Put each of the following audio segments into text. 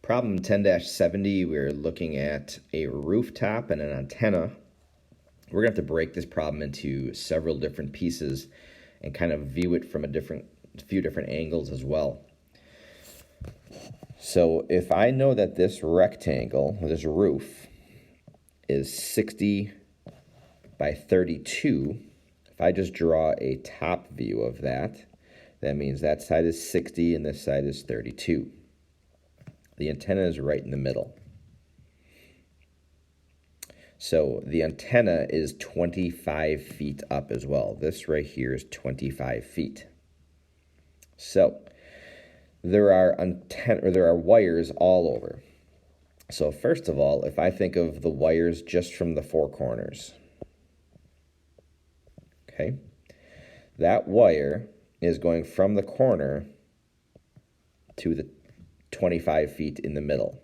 Problem 10-70, we're looking at a rooftop and an antenna. We're going to have to break this problem into several different pieces and kind of view it from a few different angles as well. So if I know that this rectangle, this roof, is 60 by 32, if I just draw a top view of that, that means that side is 60 and this side is 32. The antenna is right in the middle. So the antenna is 25 feet up as well. This right here is 25 feet. So there are wires all over. So first of all, if I think of the wires just from the four corners, okay, that wire is going from the corner to the 25 feet in the middle.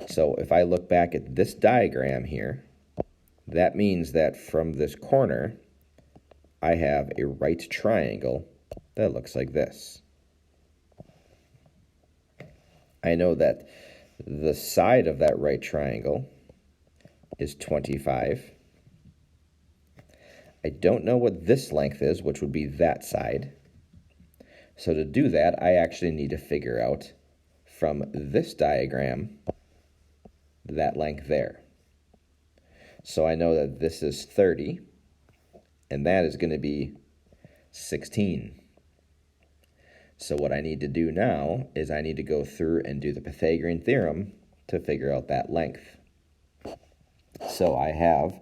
So if I look back at this diagram here, that means that from this corner, I have a right triangle that looks like this. I know that the side of that right triangle is 25. I don't know what this length is, which would be that side. So to do that, I actually need to figure out from this diagram that length there. So I know that this is 30, and that is going to be 16. So what I need to do now is I need to go through and do the Pythagorean theorem to figure out that length. So I have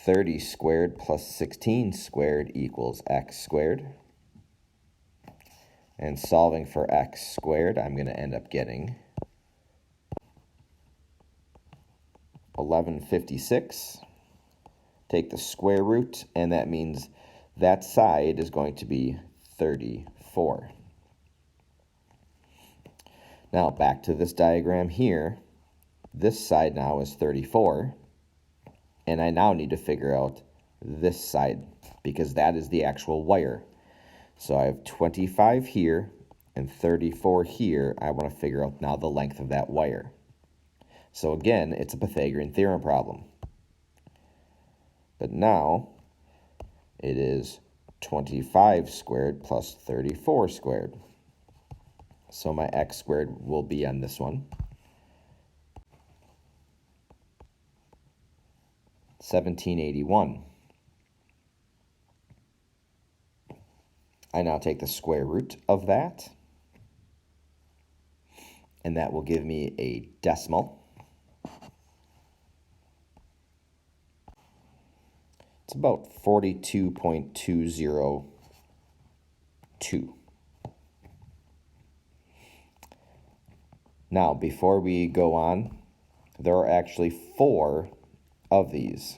30 squared plus 16 squared equals x squared. And solving for x squared, I'm going to end up getting 1156. Take the square root, and that means that side is going to be 34. Now back to this diagram here. This side now is 34, and I now need to figure out this side because that is the actual wire. So I have 25 here and 34 here. I want to figure out now the length of that wire. So again, it's a Pythagorean theorem problem. But now it is 25 squared plus 34 squared. So my x squared will be on this one. 1781. I now take the square root of that, and that will give me a decimal. It's about 42.202. Now, before we go on, there are actually 4 of these.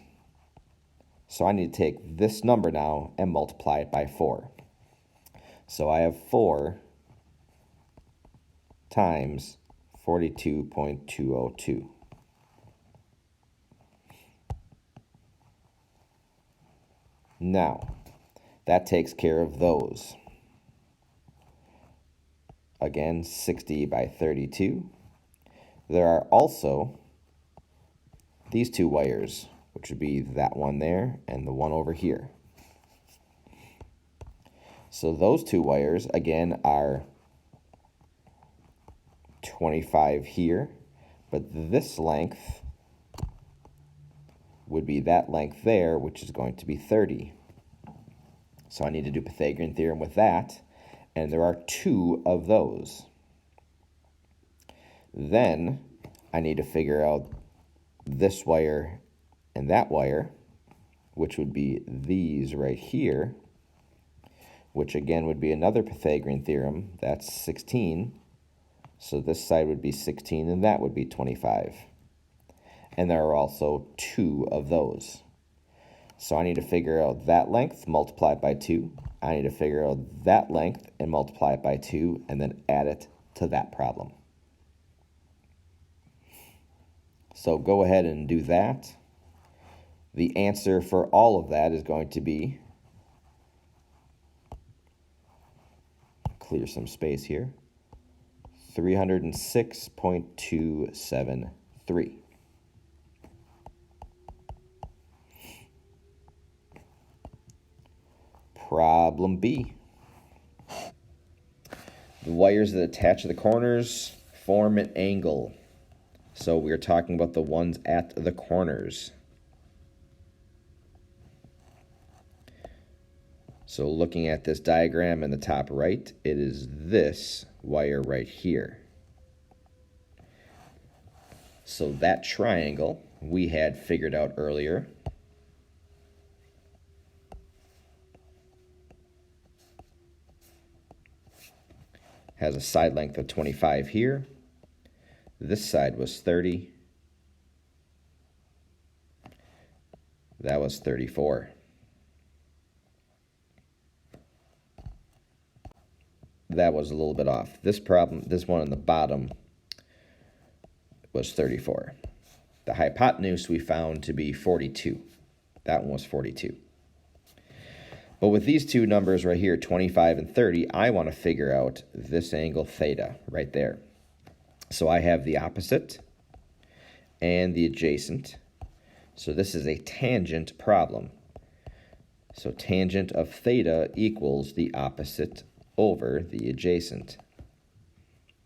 So I need to take this number now and multiply it by 4. So I have 4 times 42.202. Now, that takes care of those. Again, 60 by 32. There are also these 2 wires, which would be that one there and the one over here. So those 2 wires, again, are 25 here, but this length would be that length there, which is going to be 30. So I need to do Pythagorean theorem with that, and there are 2 of those. Then I need to figure out this wire and that wire, which would be these right here, which again would be another Pythagorean theorem. That's 16. So this side would be 16 and that would be 25. And there are also 2 of those. So I need to figure out that length, multiply it by 2. I need to figure out that length and multiply it by 2 and then add it to that problem. So go ahead and do that. The answer for all of that is going to be, clear some space here, 306.273. Problem B. The wires that attach to the corners form an angle. So we're talking about the ones at the corners. So looking at this diagram in the top right, it is this wire right here. So that triangle we had figured out earlier has a side length of 25 here. This side was 30. That was 34. That was a little bit off. This one on the bottom was 34. The hypotenuse we found to be 42. That one was 42. But with these two numbers right here, 25 and 30, I want to figure out this angle theta right there. So I have the opposite and the adjacent. So this is a tangent problem. So tangent of theta equals the opposite over the adjacent.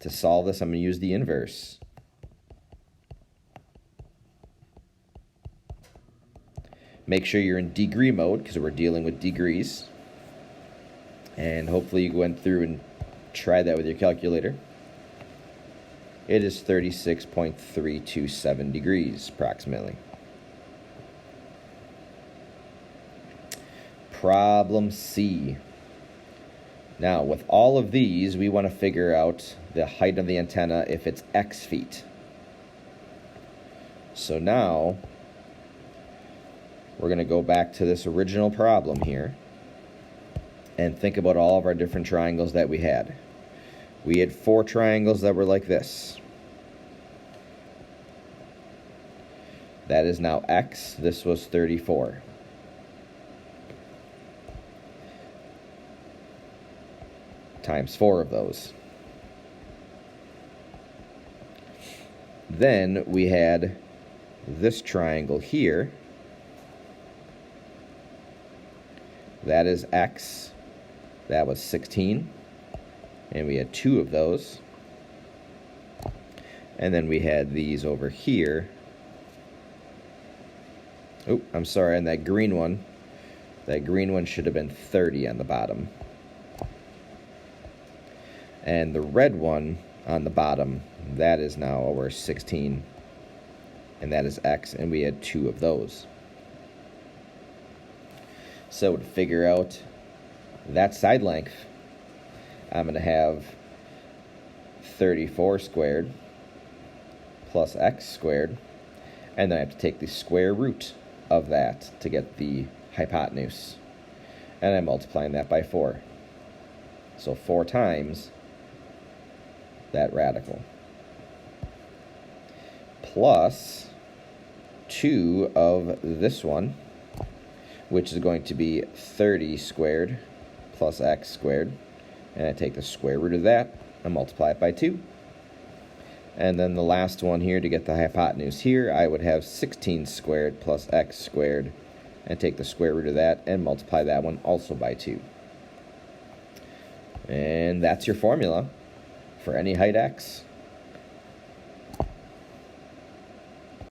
To solve this, I'm going to use the inverse. Make sure you're in degree mode because we're dealing with degrees. And hopefully you went through and tried that with your calculator. It is 36.327 degrees approximately. Problem C. Now, with all of these, we want to figure out the height of the antenna if it's X feet. So now, we're going to go back to this original problem here and think about all of our different triangles that we had. We had 4 triangles that were like this. That is now X. This was 34. Times 4 of those. Then we had this triangle here. That is X. That was 16. And we had 2 of those. And then we had these over here. Oh, I'm sorry, and that green one should have been 30 on the bottom. And the red one on the bottom, that is now over 16. And that is X, and we had 2 of those. So to figure out that side length, I'm going to have 34 squared plus X squared, and then I have to take the square root of that to get the hypotenuse. And I'm multiplying that by 4. So 4 times that radical. Plus 2 of this one, which is going to be 30 squared plus X squared. And I take the square root of that and multiply it by 2. And then the last one here to get the hypotenuse here, I would have 16 squared plus X squared and take the square root of that and multiply that one also by 2. And that's your formula for any height X.